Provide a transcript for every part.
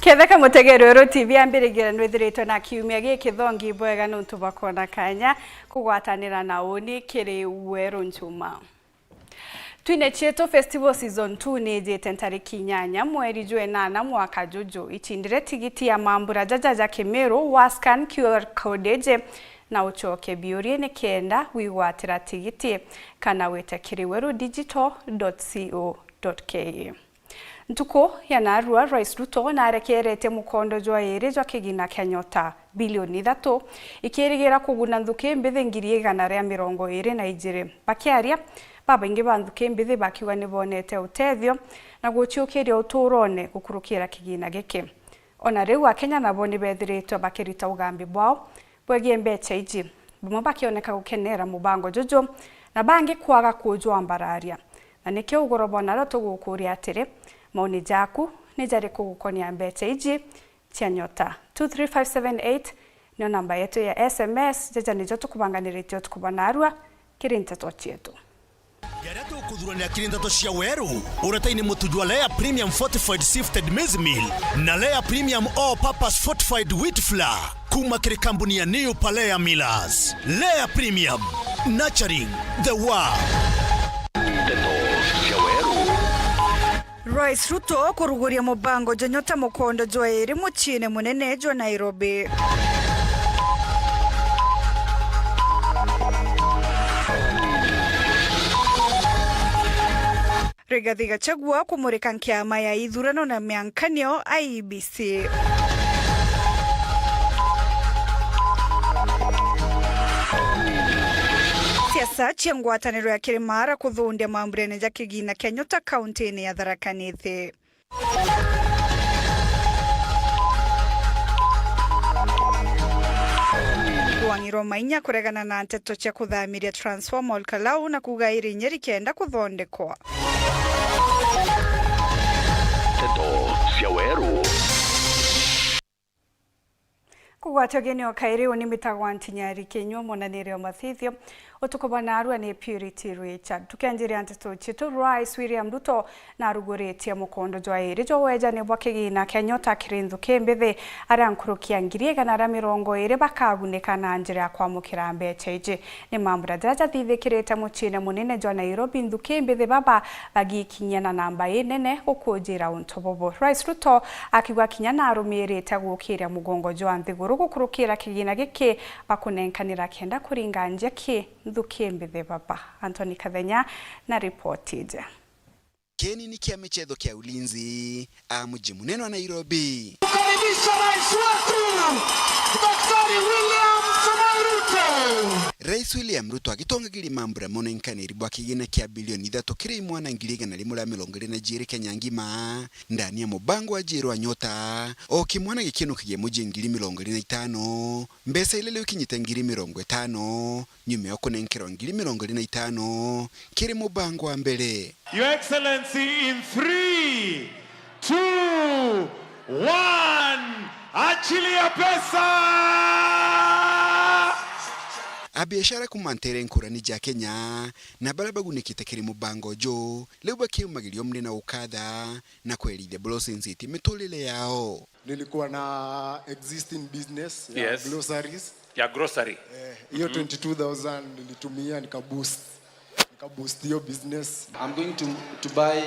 Ketheka mutegerero TV ambirigire nwithiritwe na kiumia giki thongi bwega nuntu bakona kanya kugwatanira na uni kiri weru njuma. Twine Cheto Festival Season 2 nijite ntariki 8 mweri June mwaka juju ichindire tigiti ya mambura jajaja Kimiru wascan QR code je na uchoke biurie ni kenda wigwatira tigiti kana wita kiriweru digital.co.ke. Ntuko ya narua Rais Ruto na arekerete mukondo jwa ere jwa kigina Kenyota bilioni 3 ikirigira kuguna nthuke mbithe ngiri 122 bakiaria baba ingi banthuke mbithe bakiwa nibonete utethio na guchiukiria uturone gukurukira kigina giki ona riu Akenya nabo nibethiritwe bakirita ugambi bwao bwegie mbecha iji bumwe bakioneka gukenera mubango jojo na bangi kwaga kujwa mbararia na nikio ugorobona ro tugukuria atiri maoni jaku ni jari kugukonia mbecha iji cia nyota 23578 nio namba yetu ya SMS jaja nijo tukubanganiritio tukubanarua kirinta tochietu Gereto kudhurania kirindato cia weru uretaini mutujwa Lea Premium Fortified Sifted Maize Meal na Lea Premium All Purpose Fortified Wheat Flour kuma kiri kampuni ya New Palea Millers. Lea Premium, nurturing the world. Rais Ruto kuruguria mubango janyota mukondo jwa eri muchine munene jwa Nairobi. Rigathi Gachagua kumurika nkiama ya ithurano na miankanio IEBC. Siasa cia ngwataniro ya Kirimara kuthundia mamburene ja kigina Kenyota kaunti ya Tharaka Nithi. Wangiro Mainya kuregana na nteto cia kuthamiria transform Olkalau na kugairi Nyeri kenda kuthondekwa. Teto cia weru Kugwatio geni o kairi ni mitagwa Ntinyari Kenywa monanire o mathithio utukubana arua ni Purity Richard tukianjiri anteto chitu Rais William Ruto na aruguretie mukondo jwa iri jo weja ni bwakigina Kenyota kirinthuke mbithi aria nkurukia ngiri 120 bakaguneka na njira kwa mukira mbecha iji ni mambura jaja thithikirite muchine munene jwa Nairobi nthuke mbithi baba bagikinya na namba nene ukujira untobobo. Rais Ruto akigwa kinya na arumirite gukiria mugongo jwa nthiguru gukurukira kigina giki bakunenkanira kenda kuringa njeki nthuke mbithi baba. Anthony Kathenya na reported. Keni ni kia michetho kia ulinzi mji munene wa Nairobi. Kukaribisha rais wetu Daktari William Samoei Ruto. Rais William Ruto agitongagiri mambura monenkaniri bwa kigina kia bilioni 3 kiri mwana ngiri 120 Kenya ngima ndani ya mubango wa jiro wa nyota o kimwana gikino kigie muji ngiri 25 mbesa ile leo kinyite ngiri 50 nyume yo kunenkero ngiri 25 kiri mubango wa mbele. Your Excellency, in 3, 2, 1, achilia pesa! Abiashara kumantere nkurani ja Kenya na balabagunikite kiri mubango jo leo bakiumagirio mne na ukadha na kwelide Blossom City mitulile yao. Nilikuwa na existing business ya Yes. groceries. Ya grocery. Hiyo 22,000 nilitumia nikaboost hiyo business. I'm going to buy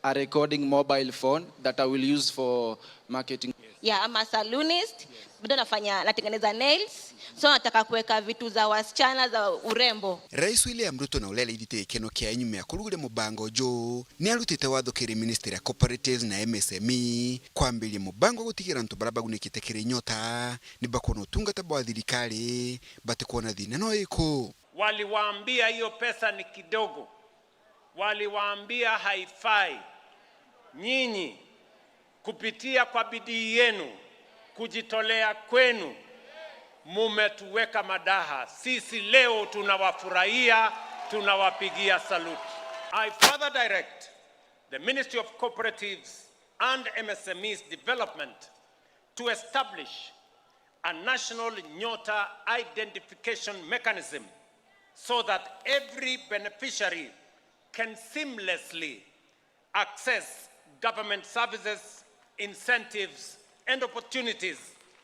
a recording mobile phone that I will use for marketing. Yeah, I'm a salonist. Bado natengeneza nails. So nataka kuweka vitu za wasichana za urembo. Rais William Ruto na ulele idite keno kia nyume ya kurugule mubango jo ni alutite watho kiri Ministry ya Cooperatives na MSME kwambili mubango gutikira ntu barabagunikite kiri nyota ni bakono tungata bwa thirikari batikuona thina no iko. Waliwaambia hiyo pesa ni kidogo. Waliwaambia haifai. Nyinyi kupitia kwa bidii yenu, kujitolea kwenu, mumetuweka madaha. Sisi leo tunawafurahia, tunawapigia salute. I further direct the Ministry of Cooperatives and MSMEs Development to establish a national Nyota identification mechanism so that every beneficiary can seamlessly access government services, incentives, and opportunities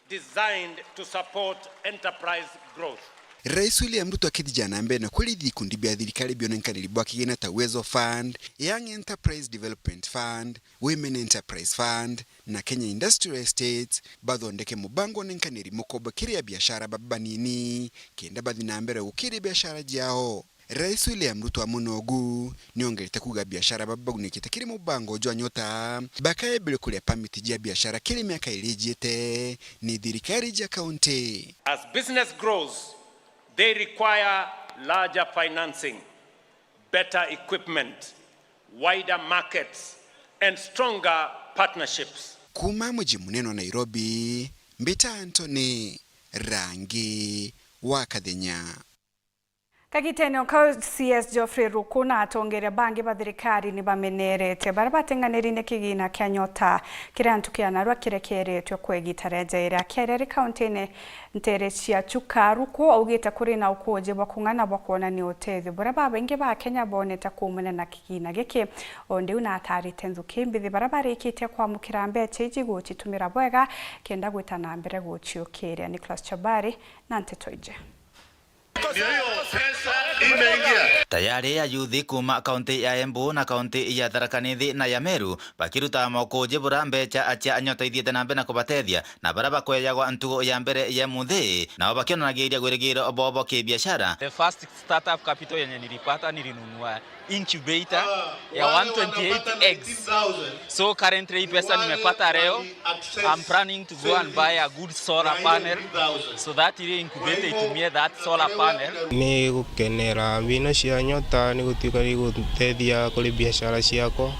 designed to support enterprise growth. Rais William Ruto akithija na mbere na kwĩrithia ikundi bia thirikari bionenkanĩri bwa kĩgĩna ta Uwezo Fund, Young Enterprise Development Fund, Women Enterprise Fund na Kenya Industrial Estates bathondeke mubango onenkanĩri mukobo kĩrĩa biashara babanini kenda bathi na mbere gũkĩrĩ biashara jiao. Rais William Ruto amunogu niongerete kuga biashara babagunĩkĩte kĩrĩ mubango jwa Nyota bakaebele kulia pamiti jia biashara kĩrĩ miaka ĩrĩjĩte ni thirikari ja kaunti. As business grows, they require larger financing, better equipment, wider markets, and stronger partnerships. Kuma mji munene wa Nairobi, Mbita Anthony, Rangi wa Kathenya. Kagitenyo ka CS Geoffrey Ruku na atongere bangi ba thirikari ni bamenerete barabatenganirine kigina kya Nyota kiria ntukianarwa kirekeretwe kwegitara njaira kereri county-ini ntere cia Chuka. Ruku augite kuri na ukoje bwa kung'ana bwa kuona ni utethio baraba bengi ba Kenya boneta kumana na kigina giki onde una atarite nthuki mbithi barabarikite kwa mukira mbeche ijigo chitumira bwega kenda gwitana mbere guchiukiria. Nicholas Chabari na Ntetoije. Tayari ya yuthi kuma kaunti ya Embu na kaunti ya Tharaka Nithi na ya Meru bakiruta moko jibura mbecha acha Nyota ithiete na mbere na kubatethia na baraba kweyagwa ntugo ya mbere ya muthi na bakionanagiria gwirigira obobo kibiashara. The first startup capital yenye nilipata nilinunua incubator ya 128 eggs. So currently pesa nimepata leo, I'm planning to go and buy a good solar panel so that ile incubator itumie that solar panel. Ni gukenera bino cia Nyota ni gutuika ni gutethia kuri biashara ciako.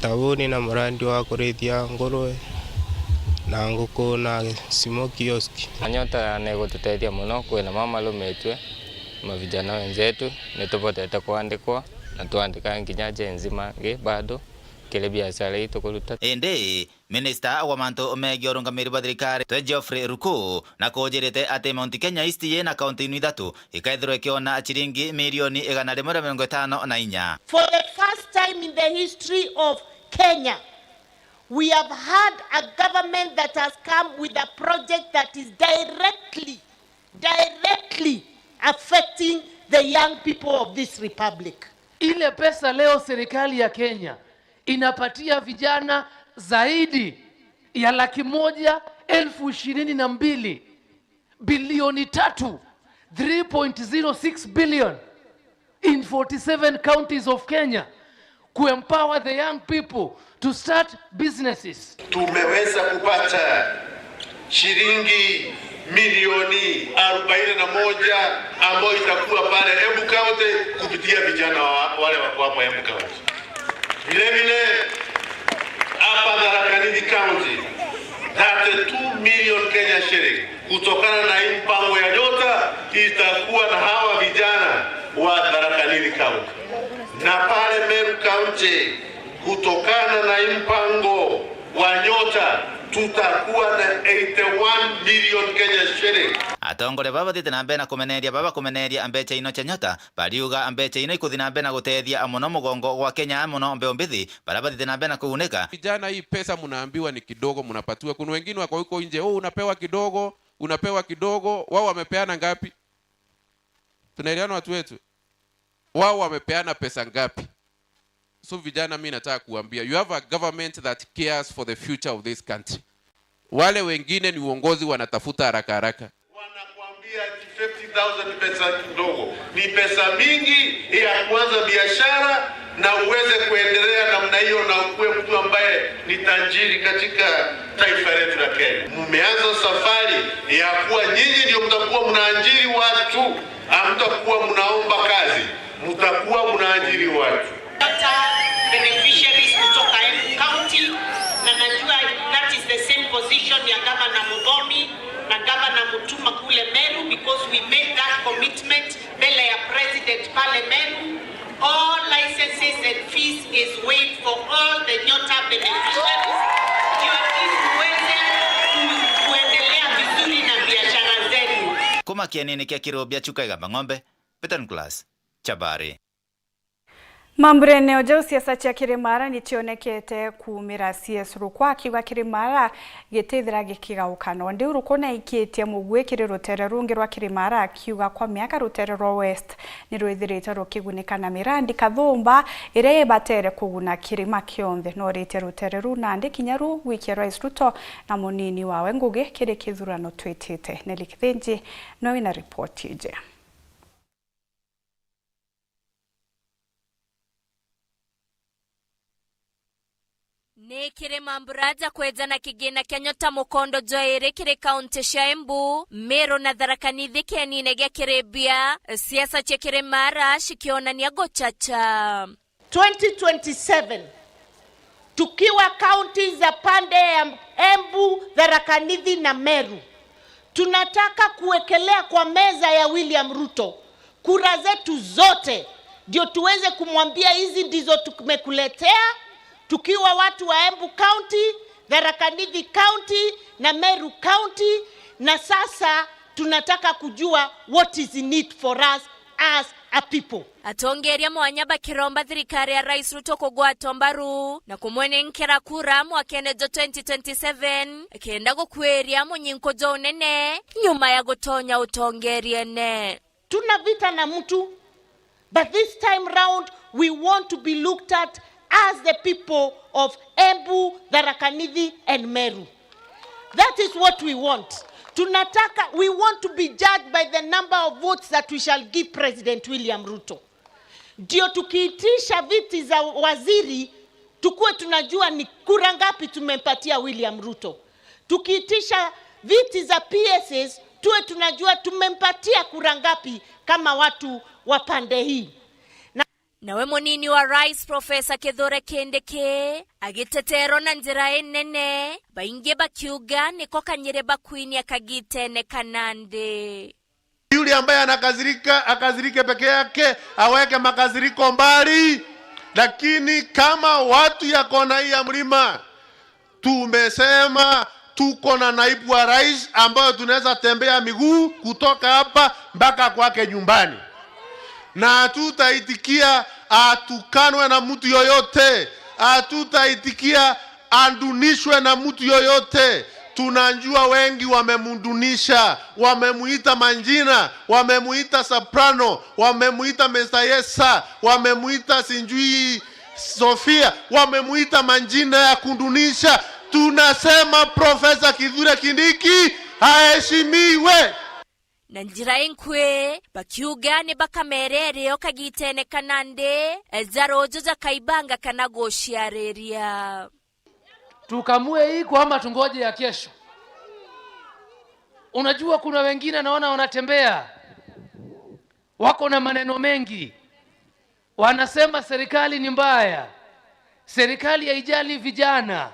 Tabuni na mrandi wa kurithia ngurwe na nguku na simo kioski. Nyota ni gututethia muno kwina mama lumetwe mavijana wenzetu nitupotete kuandikwa na tuandika nginya nzima ngi bado kile biashara itu kuruta. Ende Minister wa manto megiorongamiri ba thirikari to Geoffrey Ruku na kujirite ate Mount Kenya East ye na kaunti ni thatu ikaithirwe kiona chiringi milioni 154. For the first time in the history of Kenya, we have had a government that has come with a project that is directly affecting the young people of this republic. Ile pesa leo serikali ya Kenya inapatia vijana zaidi ya 122 bilioni 3.06 billion in 47 counties of Kenya to empower the young people to start businesses. Tumeweza kupata shilingi milioni 41 ambayo itakuwa pale Embu County kupitia vijana wale wako hapo Embu County. Vile vile hapa Tharaka Nithi County 32 million Kenya shilling kutokana na mpango ya Nyota itakuwa na hawa vijana wa Tharaka Nithi County. Na pale Meru County kutokana na mpango wa Nyota tutakuwa na 81 million Kenya shilling. Atongore baba thite na mbere na kumeneria ambecha ino cha Nyota bariuga ambecha ino ikuthi na mbere na gutethia amuno mugongo wa Kenya amuno mbeo mbithi baraba thite na mbere na kuuneka. Vijana hii pesa mnaambiwa ni kidogo mnapatiwa. Kuna wengine wako huko nje, unapewa kidogo, wao wamepeana ngapi? Tunaelewana watu wetu? Wao wamepeana pesa ngapi? So vijana mimi nataka kuambia, you have a government that cares for the future of this country. Wale wengine ni uongozi wanatafuta haraka. Wanakuambia 50,000 pesa kidogo. Ni pesa mingi ya kuanza biashara na uweze kuendelea namna hiyo na ukuwe mtu ambaye ni tajiri katika taifa letu la Kenya. Mmeanza safari ya kuwa nyinyi ndio mtakuwa mnaajiri watu, hamtakuwa mnaomba kazi, mtakuwa mnaajiri watu. Beneficiaries kutoka Embu County na najua that is the same position ya Governor Mudomi na Governor Mutuma kule Meru, because we made that commitment mbele ya President pale Meru. All licenses and fees is waived for all the Nyota beneficiaries. Tuweze kuendelea vizuri na biashara zetu. Kuma kianini kia Kirobia Chuka Igamba Ng'ombe, Peter Nicholas Chabari. Mamburene ojo siasa cia Kirimara nitionekete kumira CS Rukwa akiuga Kirimara gitithira gikigaukano ndi Rukwa na ikitie mugwikire rutere rungi rwa Kirimara akiuga kwa miaka rutere rwa West ni rwithirite rukigunika na mirandi kathumba ire batere kuguna Kirima kionthe no rite rutere runa ndi kinyaru wiki Rais Ruto na munini wawe Ngugi kiri kithurano twitite Nelikithinji no ina report ije. Nekire Mamburaja kwezana kigina Kenyota mukondo joere kire kaunti cia Embu Meru na Tharaka Nithi kianine gia Kirebia siasa cia Kirimara shikionania gochacha 2027 tukiwa kaunti za pande ya Embu, Tharaka Nithi na Meru, tunataka kuwekelea kwa meza ya William Ruto kura zetu zote ndio tuweze kumwambia hizi ndizo tumekuletea, tukiwa watu wa Embu County, Tharaka Nithi County na Meru County, na sasa tunataka kujua what is in it for us as a people. Atongeria mwanyaba kiromba thirikari ya Rais Ruto kugwatwa mbaru na kumwenenkera kura mwakene jo 2027 kenda gukweria munyinko jo nene nyuma ya gutonya utongeriene. Tuna vita na mtu, but this time round we want to be looked at as the people of Embu, Tharaka Nithi and Meru. That is what we want. We want to be judged by the number of votes that we shall give President William Ruto. Ndio tukiitisha viti za waziri, tukue tunajua ni kura ngapi tumempatia William Ruto. Tukiitisha viti za PSS, tuwe tunajua tumempatia kura ngapi kama watu wa pande hii. Nawe munini wa Rais Professor Kithure Kindiki agitetero na njira nene baingi bakiuga niko kanyire bakwini akagitene kanande. Yule ambaye akazirike peke yake aweke makaziriko mbali, lakini kama watu ya kona hii ya mlima tumesema tuko na naibu wa rais ambayo tunaweza tembea miguu kutoka hapa mpaka kwake nyumbani, na tutaitikia atukanwe na mtu yoyote, atutaitikia andunishwe na mtu yoyote. Tunajua wengi wamemundunisha, wamemuita manjina, wamemuita soprano, wamemuita Mesayesa, wamemuita sinjui Sofia, wamemuita manjina ya kundunisha. Tunasema Profesa Kithure Kindiki aheshimiwe. Na njira inkwe bakiuga ni bakamerere okagitene kanande zarojo za kaibanga kanagoshiareria. Tukamue hii kwa ama tungoje ya kesho. Unajua kuna wengine naona wanatembea wako na maneno mengi, wanasema serikali ni mbaya, serikali haijali vijana.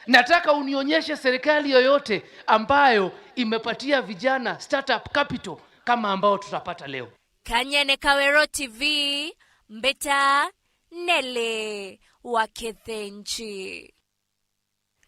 Nataka unionyeshe serikali yoyote ambayo imepatia vijana startup capital kama ambao tutapata leo. Kanyene Kawero TV, Mbeta Nele Wakethenji.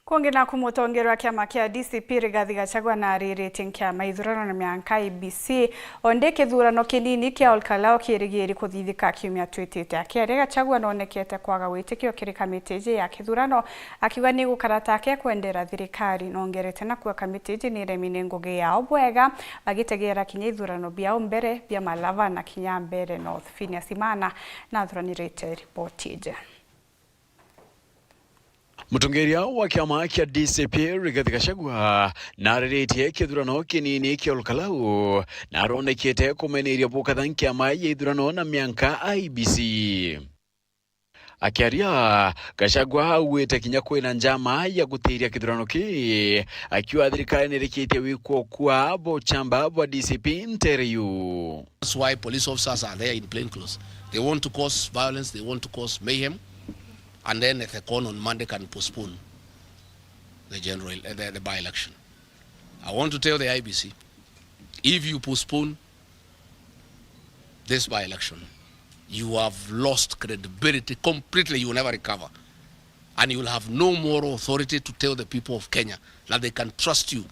Kuongena kumutongerwa kiama kia DCP Rigathi Gachagua na aririte kiama ithurano na mianka IEBC onde kithurano kinini kia olkalao kirigiri kuthithika kiumia twitite akiaria Gachagua nonekete kwaga witikio kiri kamiti ya kithurano akiuga ni gukarata ke kwendera thirikari nongerete na kwa kamiti ni remine Ngugi yao bwega bagitegera kinya ithurano biao mbere bia Malava na kinya mbere North Phineas Imana na thuranirite report ije. Mutongeria wa kiama kia DCP Rigathi Gachagua na aririte kithurano kinini kia olkalau na aronekete kumeneria bukathan kiama ya ithurano na mianka IEBC. Akiaria Gachagua auwete kinya kwina njama ya gutiria kithurano ki akiwa thirikari nirikite wiko kwa bochamba wa DCP Nteriu. That's why police officers are there in plain clothes. They want to cause violence, they want to cause mayhem. And then the con on Monday can postpone the by-election. I want to tell the IEBC, if you postpone this by-election, you have lost credibility completely. You will never recover. And you will have no more authority to tell the people of Kenya that they can trust you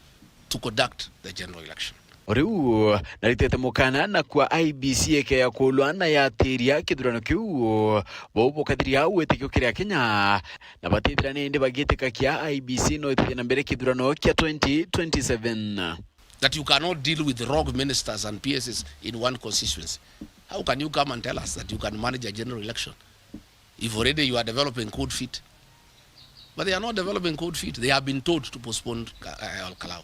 to conduct the general election. Oriu naritete mukana na kwa IBC eke ya kulwana ya tiria kithurano kiu bobo kadiria wetekyo kiria Kenya na batithira nende bagiteka kia IBC no itithia na mbere kithurano kia 2027. That you cannot deal with rogue ministers and PSs in one constituency. How can you come and tell us that you can manage a general election if already you are developing code feet? But they are not developing code feet. They have been told to postpone Kalau.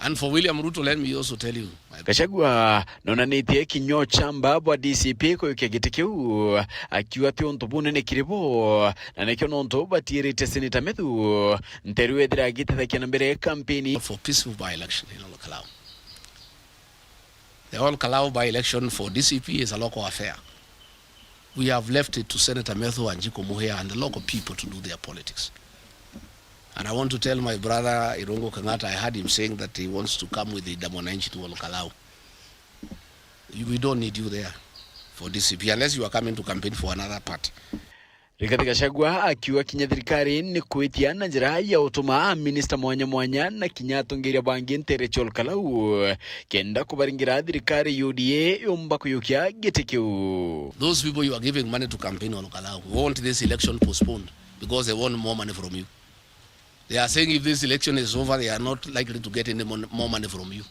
And for William Ruto, let me also tell you. Gachagua nonanitie kinyo chamba bwa DCP ko kigiti kiu akiwa ti onto bunene kiribo na nekyo nonto batirite Senator Methu nteru edira gitithakia na mbere campaign for peaceful by-election in Kalau. The whole Kalau by-election for DCP is a local affair. We have left it to Senator Methu and Jiko Muhea and the local people to do their politics. And I want to tell my brother Irungu Kangata, I heard him saying that he wants to come with the Damonanchi to Kalau. We don't need you there for DCP unless you are coming to campaign for another party. Rigathi Gachagua akiwa kinya thirikari ni kwitia na njira ya utuma minister mwanya na kinyatongeria bangi ntere chol Kalau kenda kubaringira thirikari UDA yomba kuyukia gitikio. Those people you are giving money to campaign on Kalau want this election postponed because they want more money from you. They are saying if this election is over, they are not likely to get any more money from you.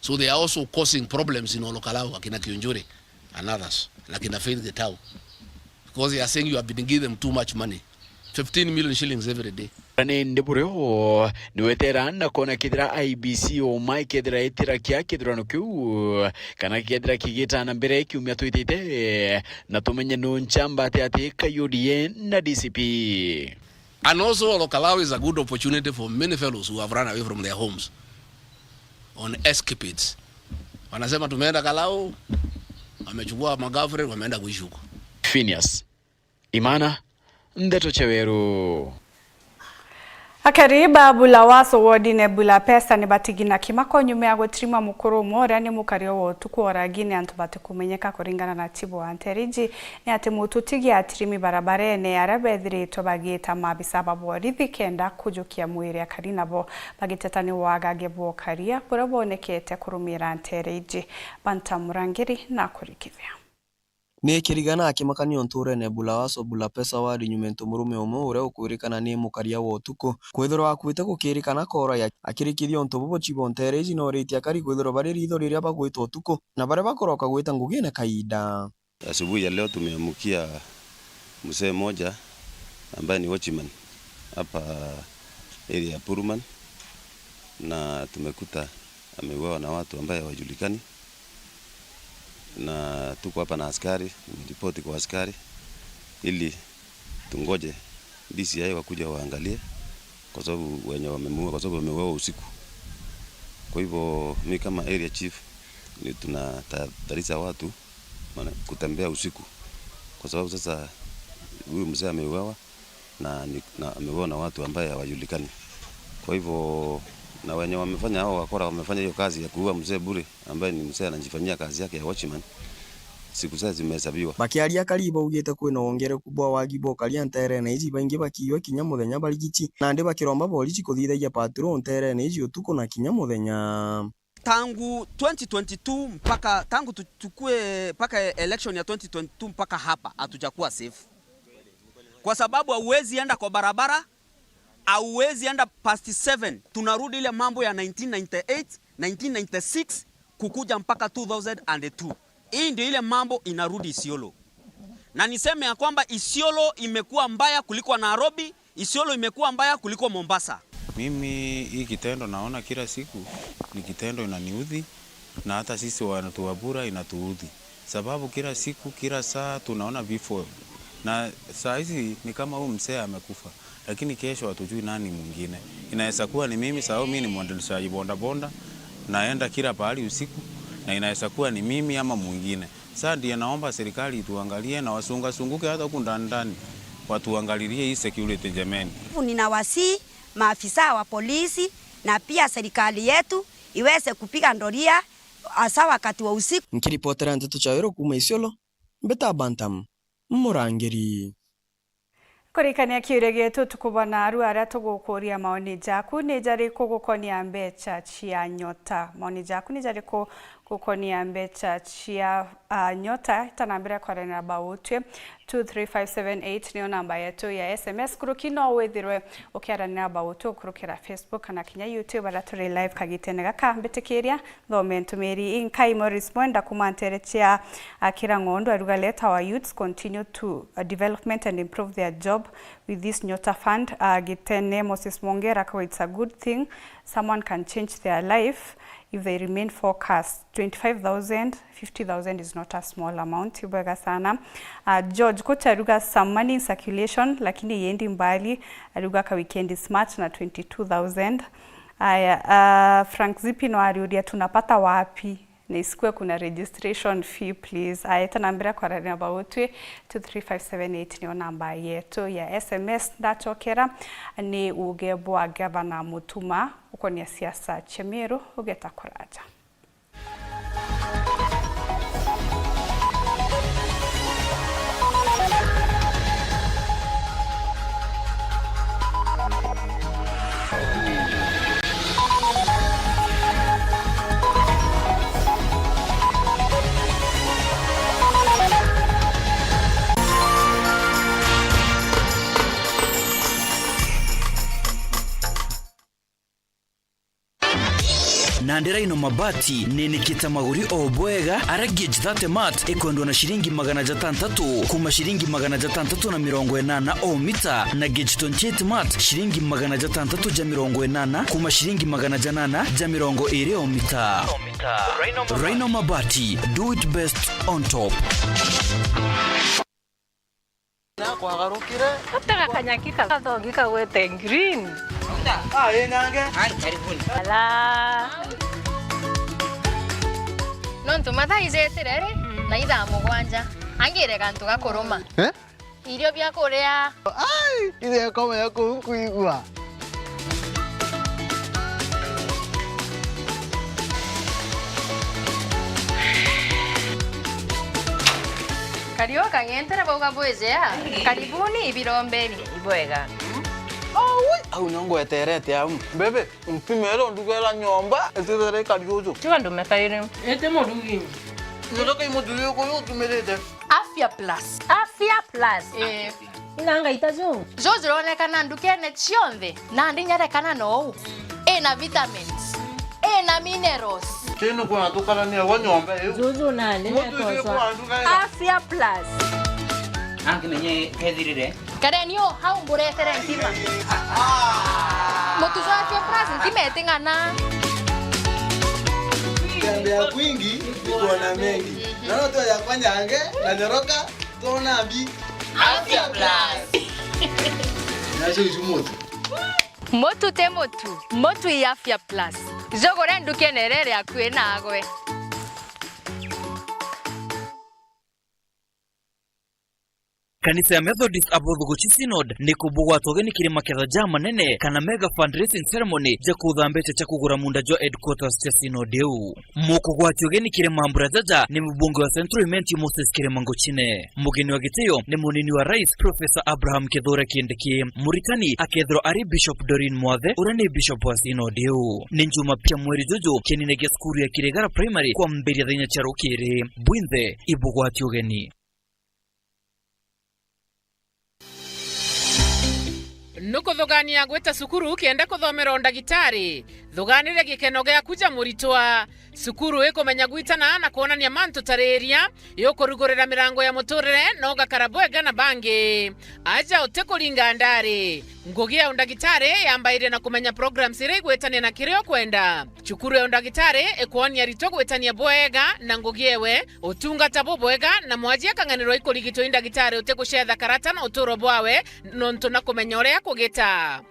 So they are also causing problems in Olokalawa, Akina Kiunjure, and others, like in Faith Getau. Because they are saying you have been giving them too much money. 15 million shillings every day. Nende bureo ni veterana kona kidra IBC o mai kidra etira kia kidra no kiu kana kidra kigita na mbere kiumia tuitite na tumenye no nchamba ati UDA na DCP. And also Olokalawa is a good opportunity for many fellows who have run away from their homes on escapades. Wanasema tumeenda Kalau, wamechukua magafre, wameenda kuishi huko. Phineas Imana Ndeto Cheweru. Akariba bula waso wodine bula pesa ni batigina kimako nyume ya gotrima mukuru mwore ni mukario wotuku oragine antubate kumenyeka kuringana na tibu anteriji ni ati mututigi atirimi barabare ne arabethiri tobagita mabisaba bwarithi kenda kujukia mwiri akarina bo bagitetani wagage bo karia burabonekete kurumira anteriji bantamurangiri na kurikithia. Ni kirigana akimakani onture ne bulawaso bula pesa wadi nyumento murume omo ure ukwirikana ni mukaria wotuko kwithiro akwite gukirikana kora ya akirikithio ontobo chibontere ino ritia kari kwithiro bari ritho riria bagwita otuko na bare bakoroka gwita ngugine kaida. Asubuhi ya leo tumeamkia mzee mmoja ambaye ni watchman hapa area ya Puruman na tumekuta ameuawa na watu ambaye hawajulikani. Na tuko hapa na askari, nimeripoti kwa askari ili tungoje DCI wakuja waangalie kwa sababu wenye wamemuua kwa sababu wameuawa usiku. Kwa hivyo mimi kama area chief ni tunatahadharisha watu kutembea usiku kwa sababu sasa huyu mzee ameuawa na ameuawa na watu ambaye hawajulikani. Kwa hivyo na wenye wamefanya hao wakora wamefanya hiyo kazi ya kuua mzee bure ambaye ni mzee anajifanyia kazi yake ya watchman. Siku sasa zimehesabiwa. Bakiaria kariba ugite kwina wongere kubwa wagibo kalia ntere na izi bangi bakiwe kinya muthenya barigici na ndi bakiromba polisi kuthithagia patron ntere na izi utuko na kinya muthenya. Tangu 2022 mpaka tangu tukue mpaka election ya 2022 mpaka hapa hatujakuwa safe. Kwa sababu hauwezi enda kwa barabara, hauwezi enda past 7. Tunarudi ile mambo ya 1998, 1996 kukuja mpaka 2002. Hii ndio ile mambo inarudi Isiolo. Na niseme ya kwamba Isiolo imekuwa mbaya kuliko Nairobi, Isiolo imekuwa mbaya kuliko Mombasa. Mimi hii kitendo naona kila siku ni kitendo inaniudhi na hata sisi watu wa Bura inatuudhi. Sababu kila siku kila saa tunaona vifo. Na saa hizi ni kama huyu mzee amekufa, lakini kesho hatujui nani mwingine. Inaweza kuwa ni mimi sababu mimi ni mwendeshaji bonda naenda kila pahali usiku na inaweza kuwa ni mimi ama mwingine. Sasa ndiye naomba serikali tuangalie na wasunguke hata huko ndani watuangalilie hii security jameni. Ninawasihi maafisa wa polisi na pia serikali yetu iweze kupiga ndoria hasa wakati wa usiku. Nikiripotera Ndeto Cheweru kuma Isiolo, Mbeta Bantam Murangiri. Kurikania kiure gitu tukubona aru aria tugukuria maoni jaku ni jari kugukonia mbeca cia nyota. Maoni jaku ni jari kugukonia mbeca cia nyota. Tanambira kwarena bautwe 23578 niyo namba yetu ya SMS. Kurukino wethirwe ukiaranira bautwe kurukira Facebook kana kinya YouTube ara turi live kagitene gaka mbitikiria thomentumiri inkai Morris Mwenda kumantere cia Kirangondo aruga let our youths continue to development and improve their job with this Nyota Fund. Gitene Moses Mongera kwa it's a good thing. Someone can change their life if they remain focused. 25,000, 50,000 is not a small amount. Ibwega sana. George Kocha aruga some money in circulation lakini yendi mbali. Aruga ka weekend smart na 22,000. Frank Zipino ariudia tunapata wapi? Na isikue kuna registration fee please. Ayeta nambira kwa rani abautwe 23578 niyo namba yetu ya SMS. Ndachokera ni ugebwa Gavana Mutuma uko ni siasa Chemiru ugeta kuraja. Nandera ino mabati nenikita maguri obwega aragage 30 mat ekondwa na shilingi 600 kuma shilingi 680 o mita na gauge 28 mat shilingi 680 kuma shilingi 820 o mita. Rhino mabati, do it best on top. Na kwa garukire utaka kanyakika kathongika gwete green nange karibuni ala nonto mathaize tirere na itha mugwanja angire kantu gakuruma irio bya kuria ile kama yako kuigwa Karioka ngentera boga bwezea karibuni ibirombeni ibwega au nyongo eterete au bebe mpimero ndugela nyomba etere kariozo tiwa ndo mekaire ete modugi ndoka imodugi ko yotumerete Afya Plus inanga itazo zozironekana ndukene chionde na ndinyareka no ena vitamins ena minerals teno kwa tukana ni wanyomba zuzu nani netosa Afya Plus anke nenye kedhirire karenio haumburetere ntima motuzo Afya Plus ntimetingana tembea kwingi kuona mengi naona tu ya kwanja ange na nyoroka tona bi Afya Plus nacho jumoto motu te motu ya Afya Plus zogore ndukenerere akwe nagwe Kanisa ya Methodist Abothuguchi Synod ni kubugwa togeni kirima ketha jama nene kana mega fundraising ceremony ja kuthambecha cha kugura munda jo headquarters cha Synod eu mukugwa togeni kirima mburajaja ni mbunge wa Central Imenti Moses Kiremangochine mugeni wa giteo ni munini wa rais Professor Abraham Kithure Kindiki Muritani akethro ari Bishop Doreen Mwathe urani Bishop wa Synod eu ni njuma pia mweri jojo kenine skuru ya Kiregara Primary kwa mberi ya thenya charukiri bwinthe ibugwa togeni Nuko thogania gweta sukuru kienda kuthomera ndagitari thuganire gikeno gya kuja muritwa sukuru ikomenya gwitana na kuonania mantu tareria yokurugurira mirango ya muturire no gakarabwega na bangi aja utekulinga ndari ngugia undagitari yambaire na kumenya programs ire gwetania na kirio kwenda chukuru ya undagitari ekuonia rito gwetania bwega na ngugiewe utungata bwega na mwajia kanganiro ikurigito indagitari utekushetha karata na uturo bwawe nonto na kumenya uria kugita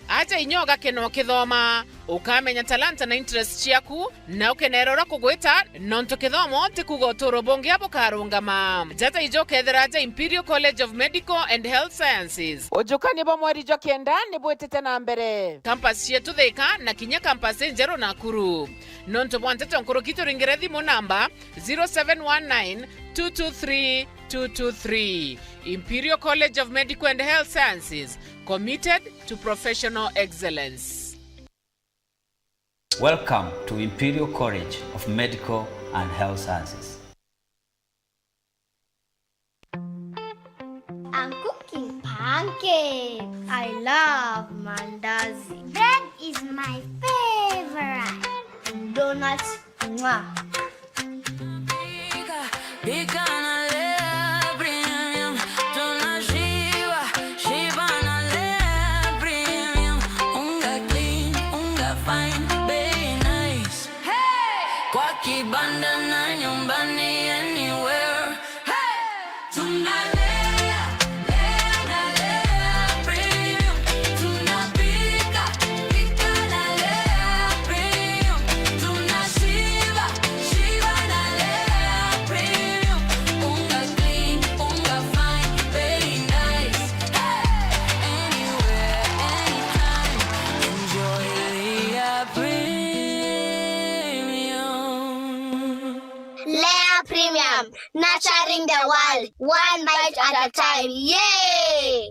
aja inyoga keno kithoma ukamenya talanta na interest ciaku na ukenerora kugwita nonto kithomo tikugotoro bonge abo karungama jata ijoketheraja Imperial College of Medical and Health Sciences ujukani bo mweri jokenda ni bwetete na mbere campus yetu Thika na kinya campus njero Nakuru nonto bwantete nkuru kituringire thimu namba 0719223223. Imperial College of Medical and Health Sciences, committed to professional excellence. Welcome to Imperial College of Medical and Health Sciences. I'm cooking pancakes. I love mandazi. Bread is my favorite. Donuts, mwah. Nurturing the world, one bite at a time. Yay!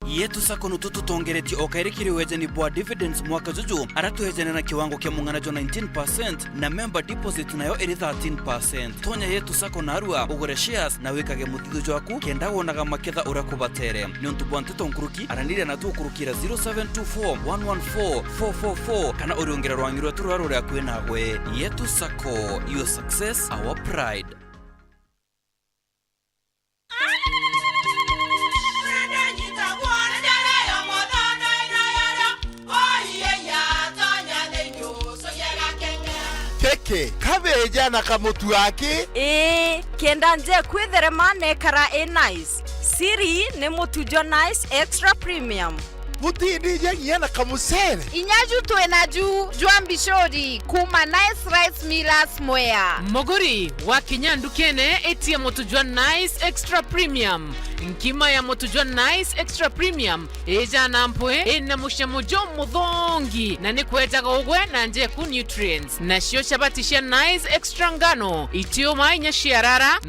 Yetu sako nututu tongereti okairikiri wejeni bwa dividends mwaka juju aratu hejeni na kiwango kia munganajo 19% na member deposit nayo eri 13%. Tonya yetu sako narua ugure shares na wekage muthidu jwaku kenda wonaga maketha urakubatere niontu bwantito nkuruki aranire na tukurukira 0724114444 kana uriongera rwangirwa turarore akwena gwe. Yetu sako, your success, our pride. Kabeja na kamutu wake kenda nje kwitherema nekara nice siri ni mutujo nice extra premium mutindi nje na kamusere inyaju twenaju jwambishori kuma nice rice millers moya moguri wa kinyandu kene etia mutujwa nice extra premium nkima ya mutujwa nice extra premium eja nampwe ena mushamujo muthongi na ni kwetaga ugwe na nje ku nutrients na shio shabatisha nice extra ngano itio mainya shiarara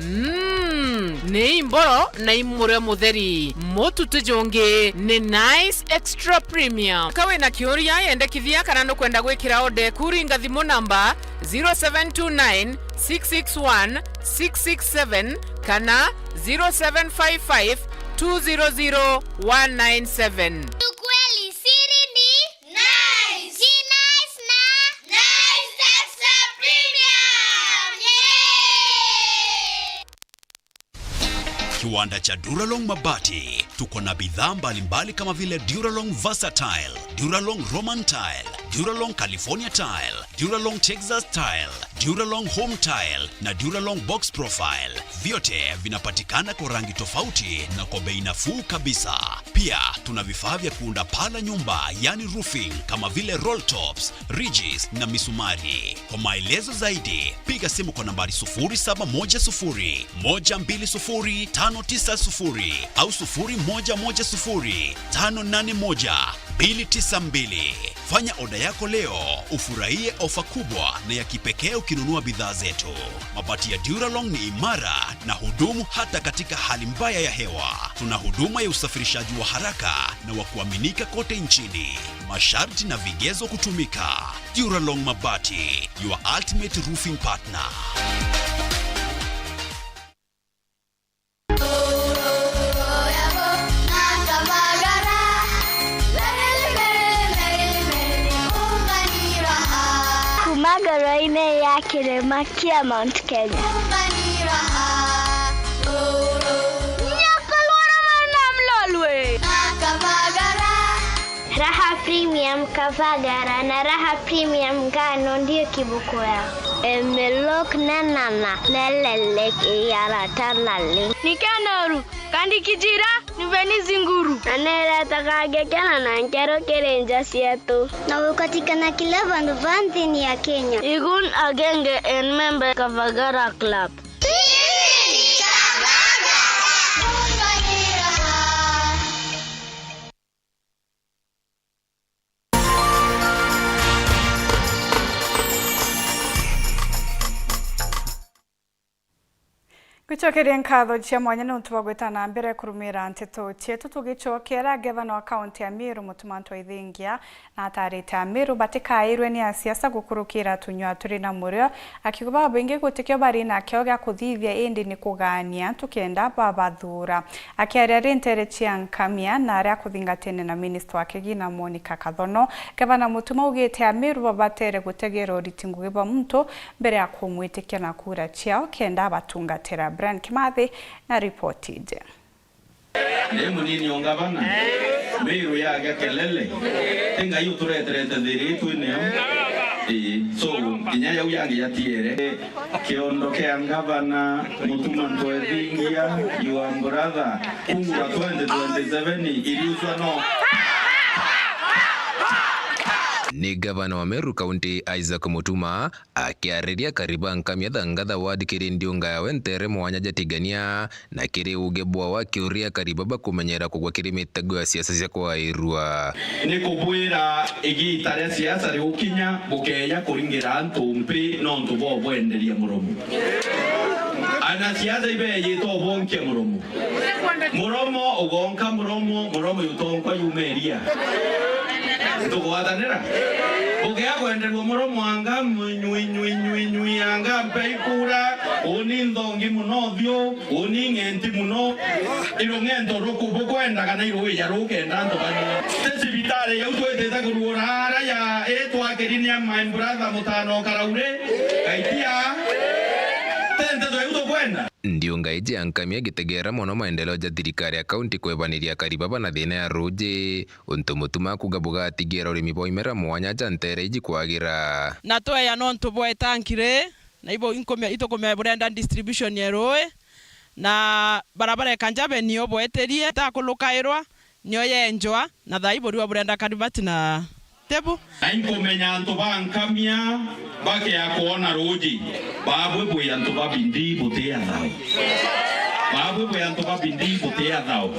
ne imboro na imure mutheri motu tujonge ne nice extra premium kawe na kioria yende kithia kana no kwenda gwikira ode kuringa thimu namba 0729 661 667 kana 0755 200 197. Ukweli siri ni nice. Ji nice na nice extra premium. Yeah! Kiwanda cha Duralong Mabati tuko na bidhaa mbalimbali kama vile Duralong Versatile, Duralong Roman Tile, Duralong California Tile, Duralong Texas Tile, Duralong Home Tile na Duralong Box Profile. Vyote vinapatikana kwa rangi tofauti na kwa bei nafuu kabisa. Pia tuna vifaa vya kuunda paa la nyumba yani roofing kama vile roll tops, ridges na misumari. Kwa maelezo zaidi piga simu kwa nambari 0710 120 590 au 0110 581 292. Fanya oda yako leo ufurahie ofa kubwa na ya kipekee ukinunua bidhaa zetu. Mabati ya Duralong ni imara na hudumu hata katika hali mbaya ya hewa. Tuna huduma ya usafirishaji wa haraka na wa kuaminika kote nchini. Masharti na vigezo kutumika. Duralong Mabati, your ultimate roofing partner. Magaraine ya Kirema kia Mount Kenya. Raha Premium Kavagara na Raha Premium Ngano ndio kibuko yao. Emelok na nana lelelek yara tanale. Nikanoru Kandi kijira niveni zinguru. Anera takage kana na nkero kerenja sietu. Na ukatikana kila vandu vanthi ya Kenya. Igun agenge en member Kavagara Club. Gucokeria nkatho cia mwanya no tubagweta na mbere kurumira nteto cietu tugicokera gavana wa kaunti ya Meru Mutumanto Ithingia na atarite Meru batikairwe ni asiasa gukurukira tunywa turi na murio akiguba bingi gutikio bari na kio gya kuthithia indi ni kugania tukenda babathura akiaria rentere Chiankamia na aria kuthingatene na minister wa Kigina Monica Kathono gavana Mutuma ugite Meru babatere gutegera uritingu giba mtu mbere ya kumwitikia na kura ciao kenda batungatira Brian Kimathi na ripoti ije. Nemu nini ongabana? Meru ya kelele. Tenga yu tureterete dhiri tu ni so inyaya uyangi ya tiere kiondoke angabana Mutumanto Ithingia your brother kungura 2027 iliuzwa no. Ni gavana wa Meru County Isaac Mutuma akiariria kariba nkamia ngatha ward kiri ndiunga ya wentere mwanya jatigania na kiri ugebwa wa kiuria karibaba kumenyera kugwa kiri mitego ya siasa cia kwairua ni kubwira igitare siasa ri ukinya bukeya kuringira ntumpi no ntubo bwenderia muromo ana siasa ibe yito bonke muromo ugonka muromo yutonkwa yumeria tukuwatanira ukea kwenderwa muromo anga nyui anga mpeikura uni ndongi munothio uni ngenti muno iro ngento rukubu kwenda kana iro ya rukenda ndo bani sibitare ya utweteta kuruora ya etwa kerinia my brother mutano karaure kaitia tente ndo yuto kwenda ndiunga ije ankamia gitegera mono maendeleo ja thirikari ya kaunti kwebaniria karibaba na thina ya ruji untu Mutuma kugabuga atigera urimi boimera mwanya jantere iji kwagira na toe ya non tuboe tankire na ibo inkomia itokomia brenda distribution yeroe na barabara kanjabe niyo boeterie ta kulukairwa niyo yenjwa na thaibo riwa brenda karibati na tebu ainkomenya antu bankamia bake ya kuona ruji babwe boya antu babindi butea thao babwe boya antu babindi butea thao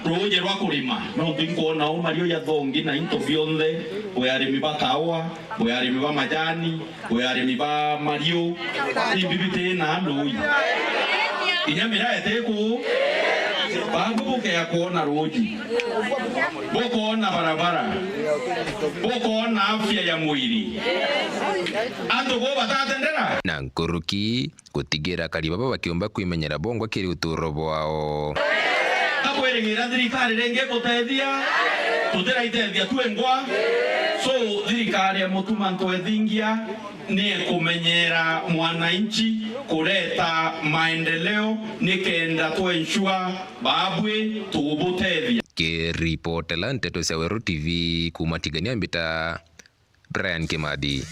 ruji rwa kurima no tinkuona o mario ya thongi na into bionde boyarimi bakawa boyarimi ba majani boyarimi ba mario ibibite na ndoi inyamira eteku babwe boke ya kuona ruji bokuona barabara bokuona afya ya mwili ando go batatendera na nkuruki gutigira karibaba bakiomba kwimenyera bongwa kiri uturo bwao akwerengira thirikari renge gutethia tutera itethia twengwa so thirikari ya Mutumanto Ithingia ni kumenyera mwananchi kuleta maendeleo nikenda tuenshua babwe tubutethia report la Nteto cia Weru TV kumatigania mbita Brian Kimathi.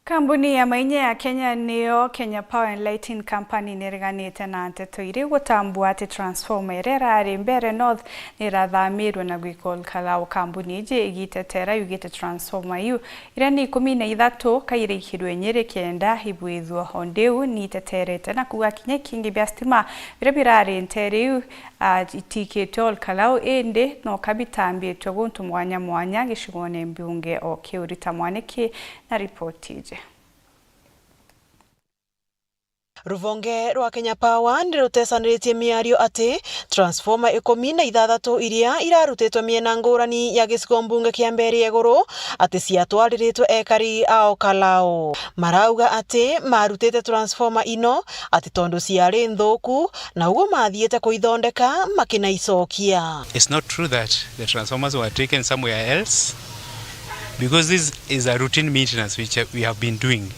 Kampuni ya mainye ya Kenya niyo Kenya Power and Lighting Company niriganite na nteto iri gutambua ati transformer irera ari mbere North nirathamirwe na gwikol kalau kampuni ije igitetera yugite transformer yu ira ni 13 kairikirwe Nyeri kenda hibwithwo ondeu ni teterete na kuga kinye kingi bya stima birabirari nteriu itiketol kalau ende no kabitambi toguntu mwanya gishigone mbunge o kiurita mwaniki na ripoti ije. Ruvonge rwa Kenya Power ndirutesanirie miario ati transformer 16 iria irarutitwo miena ngurani ya gicigo mbunge kia mbere iguru ati ciatwariritwe ekari ao kalao marauga ati marutite transformer ino ati tondu ciari nthuku na ugo mathiete kuithondeka makinaicokia. It's not true that the transformers were taken somewhere else because this is a routine maintenance which we have been doing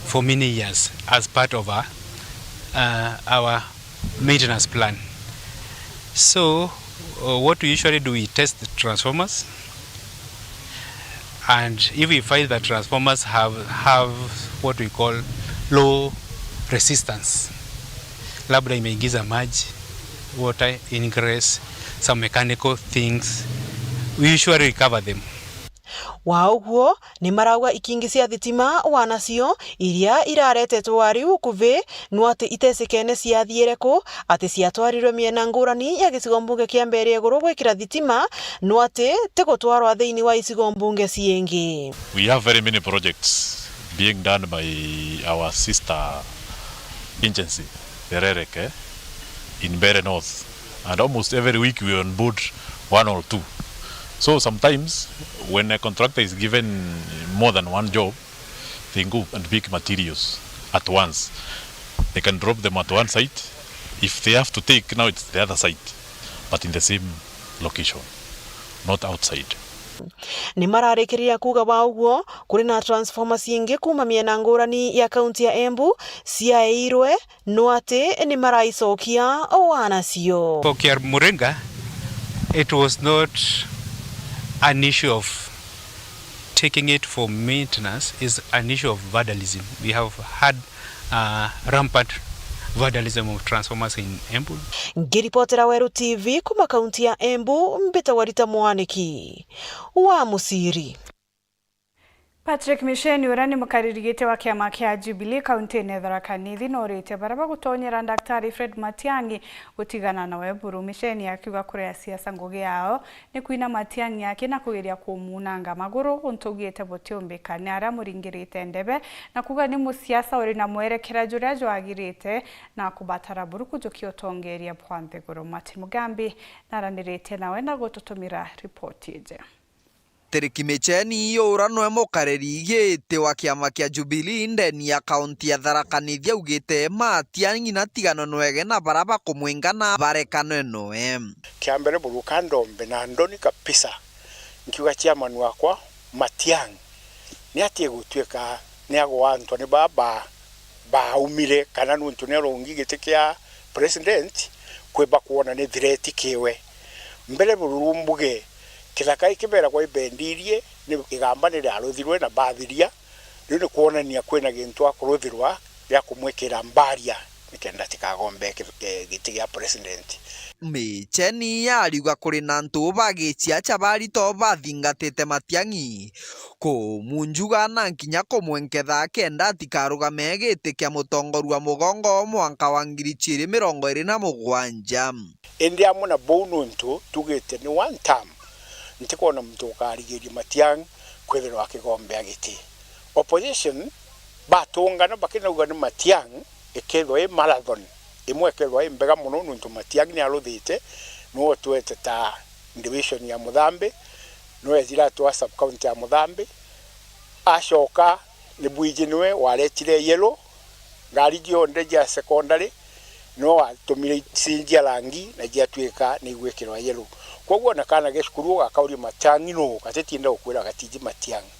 for many years as part of our maintenance plan. So what we usually do, we test the transformers, and if we find that transformers have what we call low resistance, labda imeingiza maji, water ingress, some mechanical things, we usually recover them. Wauguo ni marauga ikingi cia thitima wanacio iria iraretetwo wariu kuvi nwate itesekene ciathiire ku ati ciatwarirwe miena ngurani ya gicigo mbunge kia Mbeere Iguru gwikira thitima nwate tegutwarwa thiini wa icigo mbunge ciengi. We have very many projects being done by our sister agency, the REREC, in Mbeere North, and almost every week we on board one or two. So sometimes when a contractor is given more than one job, they go and pick materials at once. They can drop them at one site. If they have to take, now it's the other site, but in the same location, not outside. Ni mararikiria kuga wauguo kuri na transformer ciingi kuma miena ngurani ya kaunti ya Embu ciairwe no ati ni maraicokia wanacio. For Muringa, it was not an issue of taking it for maintenance, is an issue of vandalism. We have had rampant vandalism of transformers in Embu. Ngiripotera Weru TV kuma kaunti ya Embu, Mbita Warita Mwaniki wa Musiri. Patrick Misheni urani mukaririgite wa kiama kia Jubilee kaunti ya Tharaka Nithi norite baraba gutonyera Daktari Fred Matiang'i gutigana na Weburu. Misheni akiuga kuria siasa ngugi yao ni kuina Matiang'i yake na kugeria kumunanga maguru untugite butiombeka ni ara muringirite ndebe na kuga ni musiasa uri na mwerekera juria jwagirite na kubatara buruku jukiotongeria bwanthe guru. Mati Mugambi naranirite nawe na gututumira ripoti ije. Patrick Misheni yura no mukarerigite wa kiama kia Jubilee ndeni ya kaunti ya Tharaka Nithi augite Matiang'i na tigano nwege na baraba kumwingana barekano noe kiambere buruka ndombe na ndoni kapisa nkiuga chairman wakwa Matiang'i ni atie gutweka ni agwantwa ni baba umire kana nuntu ne rongigite kia president kweba kuona ni threat kiwe mbere burumbuge kithaka ikibera kwa ibendirie ni igamba ni aruthirwe na bathiria riu ni kuonania kwina gintu akuruthirwa ya kumwekera mbaria nikenda tikagombe giti gia president. Misheni ariuga kuri na ntu bagicia chabari to bathingatite Matiang'i kumunjuga na nkinya kumwenketha kenda tikarugame giti kia mutongoru wa mugongo mwanka wa 2027 indi amuna bono ntu tugite ni one time ntikona mtu ukarigiria Matiang'i kwethera akigombe agiti opposition batungana bakinauga ni Matiang'i ikethwa i marathon imwe ikethwa i mbega muno nuntu Matiang'i ni aruthite no twete ta division ya Muthambi no ezira twa sub county ya Muthambi ashoka ni bwijinwe waretire yellow ngari gionde ya secondary no atumire sinjia rangi na jiatweka ni gwekirwa yellow koguo na kana geshukuru akauri Matiang'i no gatetinda ukwira gatiji Matiang'i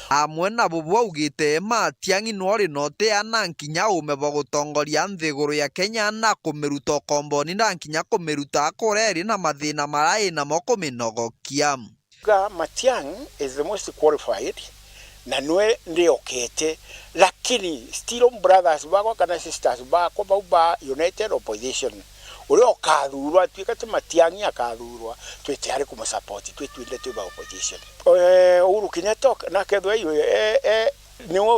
amwe na bubu augite Matiang'i no ri note ana nkinya umebo gutongoria nthiguru ya Kenya na kumiruta komboni na nkinya kumiruta kureri na mathina marai na moko minogokia Matiang'i is the most qualified na nwe ndiokete lakini still brothers bako kana sisters bako bauba united opposition uri okathurwa twika te Matiang'i akathurwa twetare kumsupport twetwinde tuba opposition Uhuru Kenyatta na kethwa iyo niwo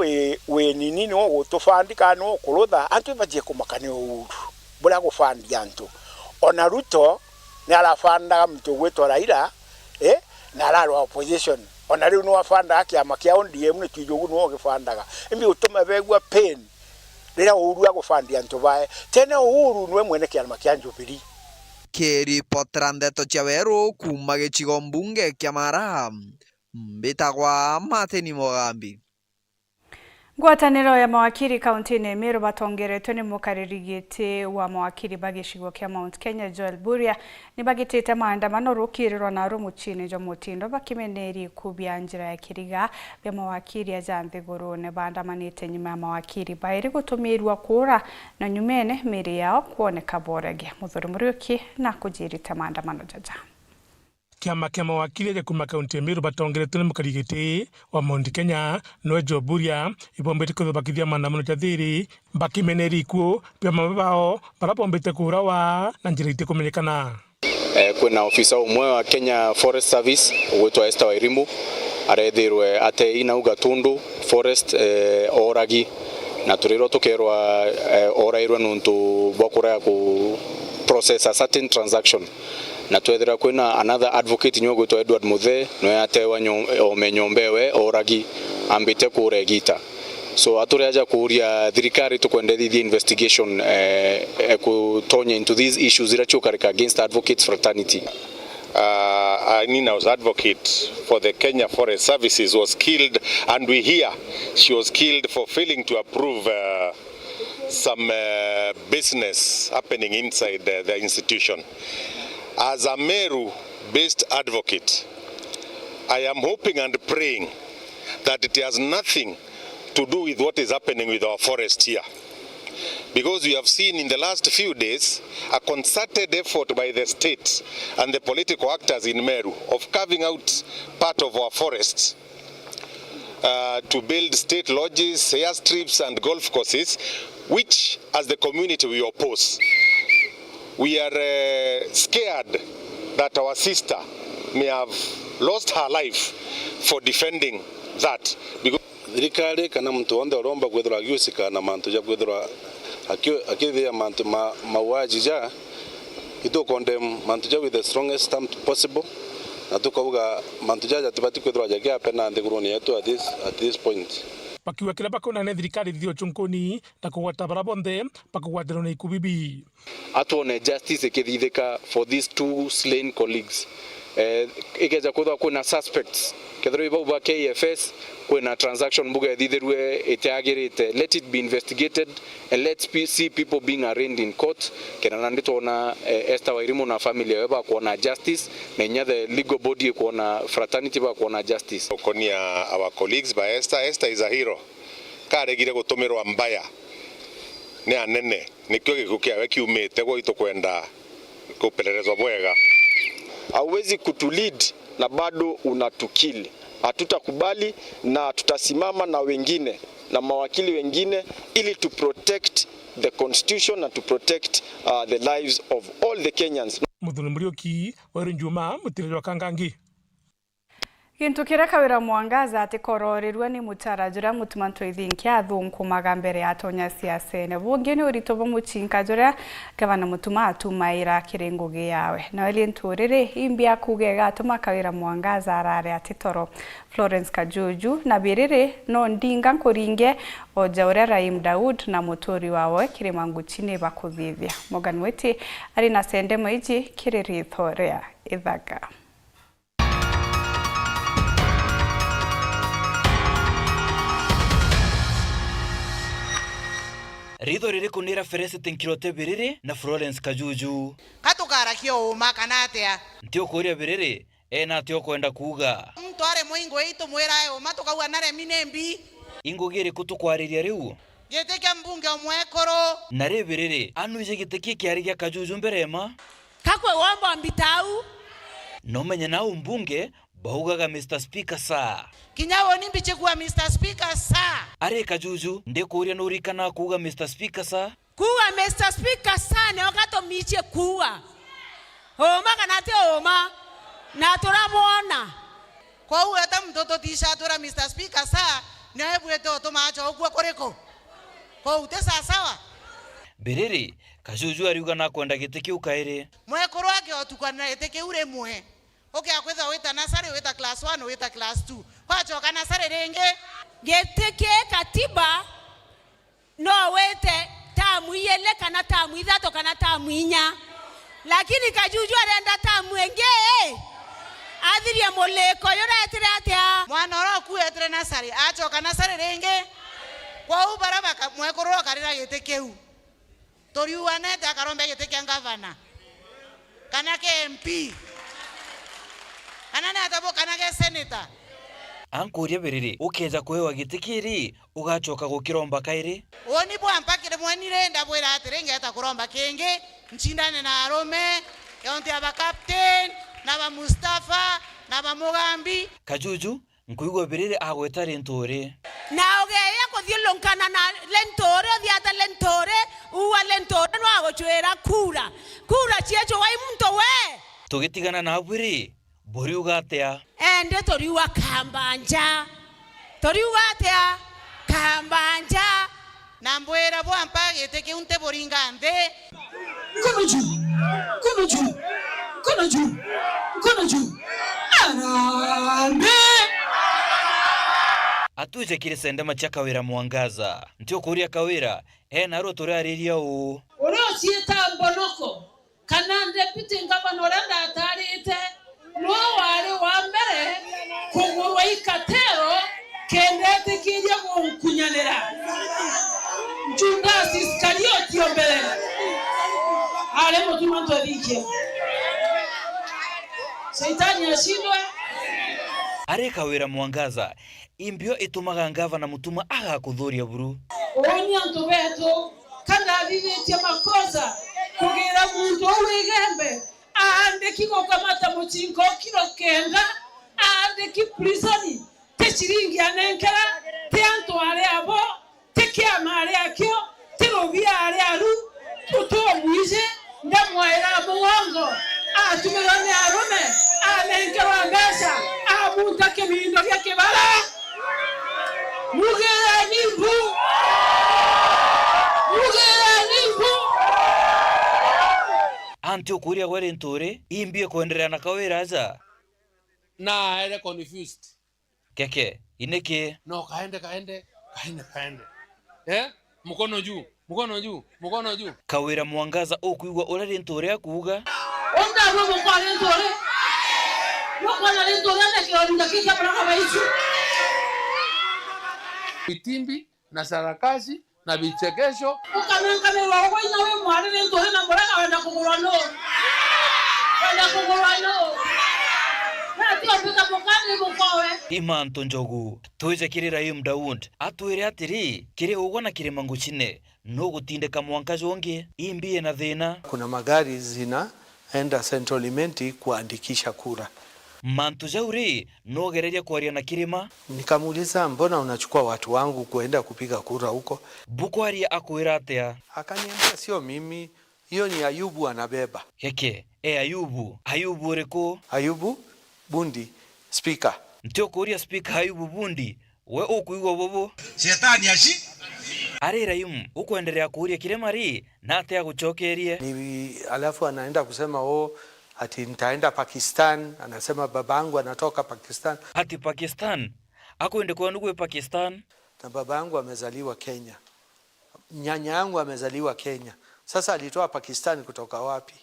we nini no gutufandika no kurutha antu baje kumakane Uhuru bura gufandi antu ona Ruto ni arafandaga mtu gwetwa Raila na ararwa opposition ona riu no afanda akiama kia ODM ni twijogu no gifandaga imbi utuma begwa pain rira Uhuru agufandia antu bae tena Uhuru nwe mwene kiama kia Jubilee. Kiripotera Ndeto cia Weru kuma gicigo mbunge kia Mara mbitagwa Mateni Mugambi. Ngwataniro ya mawakiri kaunti ya Meru batongeretwe ni mukaririgite wa mawakiri bagicigo kia Mount Kenya Joel Buria ni bagitite maandamano rukirirwa na rumuchini jo mutindo bakimeneri kubya njira ya kiriga bya mawakiri ya janthiguru ne bandamanite nyuma ya mawakiri bairi gutumirwa kura na nyumene meri yao kuoneka borege muthuri Muriuki na kujirita maandamano jaja. kiama kia mawakili ya kuma kaunti ya Meru batongeretwo ni mukarigiti wa Mount Kenya Noe Joburia ibombete kuthubakithia maandamano jathiri bakimeneri ikuo pia mabao barabombete kurawa na njira itikumenyekana. Kwina ofisa umwe wa Kenya Forest Service ugwitwa Esther Wairimu arethirwe ate inauga Tundu Forest oragi na turiro tukerwa orairwe nuntu bokura ku process a certain transaction na twethira kwina another advocate nyogwitwa Edward Muthe no atewa omenyombewe oragi ambite kuregita. So atureaja kuria thirikari tukwendethithia investigation kutonya into these issues irachukarika against advocates fraternity. Nina was advocate for the Kenya Forest Services was killed, and we hear she was killed for failing to approve some business happening inside the institution. As a Meru-based advocate, I am hoping and praying that it has nothing to do with what is happening with our forest here. Because we have seen in the last few days a concerted effort by the state and the political actors in Meru of carving out part of our forests to build state lodges, airstrips and golf courses, which as the community we oppose. We are scared that our sister may have lost her life for defending that. Because thirikari kana mtu onde uromba gwethura agiusika na mantu ja gwethura akithia mantu mauaji ja itu condemn mantu ja with the strongest stamp possible na tukauga mantu ja tibati gwethura ja gya pena nthiguruni yetu at this point pakiwa kila bakona ne thirikari thio chunkoni na kugwata barabonde pakugwatira na ikubibi atuone justice ikithithika for these two slain colleagues ikeja kuthwa kuna suspects kethro ibo ba KFS kuna transaction mbuga thithirwe itiagirite. Let it be investigated and let's see people being arraigned in court. Kena nditona Esther Wairimu na family yao kuona justice na the legal body kuona fraternity ba kuona justice. Konia our colleagues by Esther is a hero. Karegire gutumirwa mbaya ne anene nikyo gikukia weki umete go itokwenda kupelelezwa bwega. Hauwezi kutulead na bado unatukili. Hatutakubali na tutasimama na wengine na mawakili wengine ili to protect the constitution and to protect the lives of all the Kenyans. Muthuri Murioki Warinjuma mutiriro wa Kangangi. Gintu kira kawira mwangaza ati kororirwe ni mutarajura mutumanto ithinkia thunkumaga mbere ya tonya siasene bungi ni urito bomuchinka jura gavana mutuma atumaira kirengugi yawe na weli nturire imbia kugega atuma kawira mwangaza arare ati toro Florence Kajuju na birire no ndinga nkoringe oja ure Raim Daud na mutori wawe Kirimangu chine bakuthithia Morgan Weti ari na sende moiji kiriri thorea ithaga. Ritho riri kunira ferese tenkirote biriri na Florence Kajuju. Katukara kio uma kanatea. Ntio kuria biriri ena tio kwenda kuga. Mtware muingo itu mwera yo matukawa nare minembi. Ingogere kutukwariria riu. Giteke mbunge omwekoro. Nare biriri anu ije giteke kiari gya Kajuju mberema. Kakwe wombo mbitau. No menya na mbunge baugaga Mr. Speaker sa. Kinyawo nimbiche kuwa Mr. Speaker sa. Are Kajuju ndekuria nurikana kuga Mr. Speaker sa. Kuwa Mr. Speaker sa ne okato miche kuwa. Oma kanate oma. Na turamwona. Kwa uwe hata mtoto tisha tura Mr. Speaker sa ne ebwete otomacho okuwa koreko. Kwa utesa sawa. Biriri Kajuju ariuga na kwenda giteke ukaire. Mwekoro wake otukana giteke ure mwe. Okay, akweza weta nasare weta class 1 weta class 2. Kwacho kana sare renge geteke katiba no wete tamu yele kana tamu idhato kana tamu inya. Lakini Kajuju arenda tamu enge adhirie moleko yora etere atia. Mwana ro ku etere nasare acho kana sare renge kwa ubaraba mwekoro karira geteke u. Tori uanete akarombe geteke ngavana. Kana ke MP. Anane atabo kanage senator. Ankuria biriri ukeja kwewa gitikiri ugachoka gukiromba kairi. Oni bwa mpakire mwenire ndabwera atirenge ata kuromba kenge nchindane na arome yonte aba captain na ba Mustafa na ba Mugambi Kajuju nkuigwa birire agweta Lentore na ogeya kuthilunkana na Lentore thiata Lentore uwa Lentore no agochwera kura chiecho wai muntu we tugitigana na bwiri bori ugatea ende toriwa Kambanja toriwa atea Kambanja na mbwera bwa mpagete ke unte boringande kono ju arambe atuje kire sende macha Kawira Mwangaza ntio kuria Kawira naro tore ariria u uri ocieta mbonoko kana deputy governor enda atarite no wari wa mbere kugurwa ikatero kendete kirya kunkunyanira Judas Iscariot yombere ale mutuma ntodike Saitani ashindwe are Kawira Mwangaza imbio itumaga ngava na mutuma aga kudhuria buru oni antu betu kana vivitie makosa kugira muntu wigembe ande kiko kamata muchinko kilo kenda ande ki prisoni te chiringi anenkera te antu ale abo te kiama ale akio te robia ale aru tuto mwize ndamwaira muongo atumirane arume anenkera mbesa amunta kemindo vya kibala mugera nimbu antio kuria kwa Lentore imbie kuendelea na Kawira aza na ele confused keke ineke no kaende mukono juu Kawira Mwangaza okuigwa ora Lentore akuga onda robo kwa Lentore no kwa Lentore na kironda kika baraka baisu vitimbi na sarakasi na vichekesho ukanangane wao ina we mwari Lentore na moraka wenda kugurano Imanto Njogu tuje kirira Daud atwire atiri kire ugona kire manguchine no gutindeka Mwangaza onge imbie na thina kuna magari zinaenda Central Imenti kuandikisha kura mantu jauri no gereria kwaria na kirima nikamuuliza mbona unachukua watu wangu kuenda kupiga kura huko bukwari akwira atia akaniambia sio mimi hiyo ni Ayubu anabeba heke Ayubu reko Ayubu Bundi speaker ntio kuria speaker Ayubu Bundi we ukuigwa bobo shetani ashi arira ukuendelea kuria kiremari na atia guchokerie ni alafu anaenda kusema ati nitaenda Pakistan anasema babangu anatoka Pakistan ati Pakistan akwende kwa ndugu Pakistan na babangu amezaliwa Kenya nyanya yangu amezaliwa Kenya sasa alitoa Pakistan kutoka wapi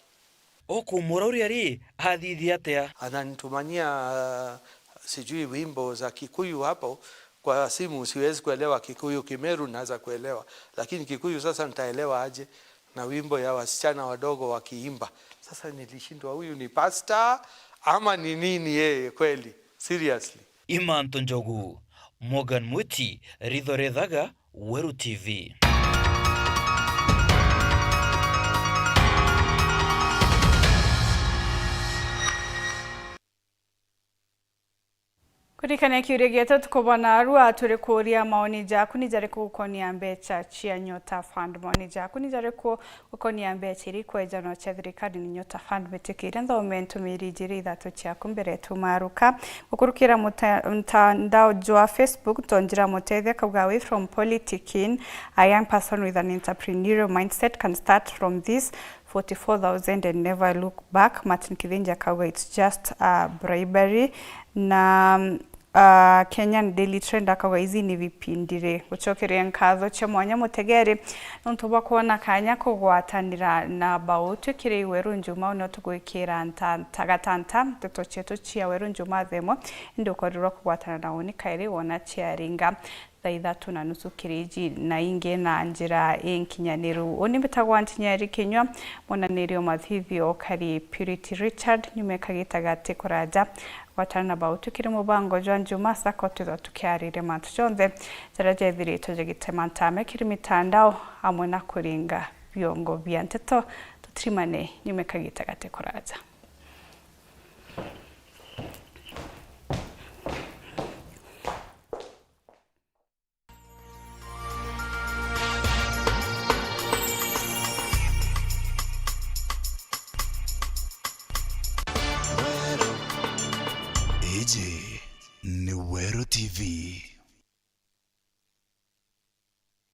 murauri ari hadithi atia ananitumania sijui wimbo za Kikuyu hapo kwa simu siwezi kuelewa Kikuyu Kimeru naweza kuelewa lakini Kikuyu sasa nitaelewa aje na wimbo ya wasichana wadogo wakiimba sasa nilishindwa huyu ni pastor ama ni nini yeye kweli seriously Imanto Njogu Morgan Muti Rithorethaga Weru TV Kurikana kiure geto tukobana arua turi kuria maoni jaku ni jare kukonia mbecha chia Nyota Fund maoni jaku ni jare kukonia mbecha iri kweja no chadrikadi ni Nyota Fund betekira ndo miri jiri dhato chia kumbere tumaruka kukurukira mtandao jua Facebook tonjira mutethia kauga away from politicking a young person with an entrepreneurial mindset can start from this 44,000 and never look back. Martin Kidinja kauga it's just bribery na Kenyan Daily Trend akawa hizi ni vipindire gucokeria nkatho cha mwanya mutegere nontuba kuona kanya kugwatanira na bautu kire Weru Njuma no tugwikira tagatanta toto chetu chia Weru Njuma themo ndo kwarirwa kugwatana nawo ni kaire wona chiaringa thaa 3:30 kiriji na inge na njira enkinyaniru oni betagwa ntinyari kinywa monanirio mathithio kari Purity Richard nyumekagitagate kuraja watana bautu kire mubango John Juma sakotizo tukiarire mantu chonde jaraje thiri tojegite mantame kiri mitandao amwe na kuringa byongo bya nteto tutrimane nyumekagitagate kuraja Iji ni Wero TV.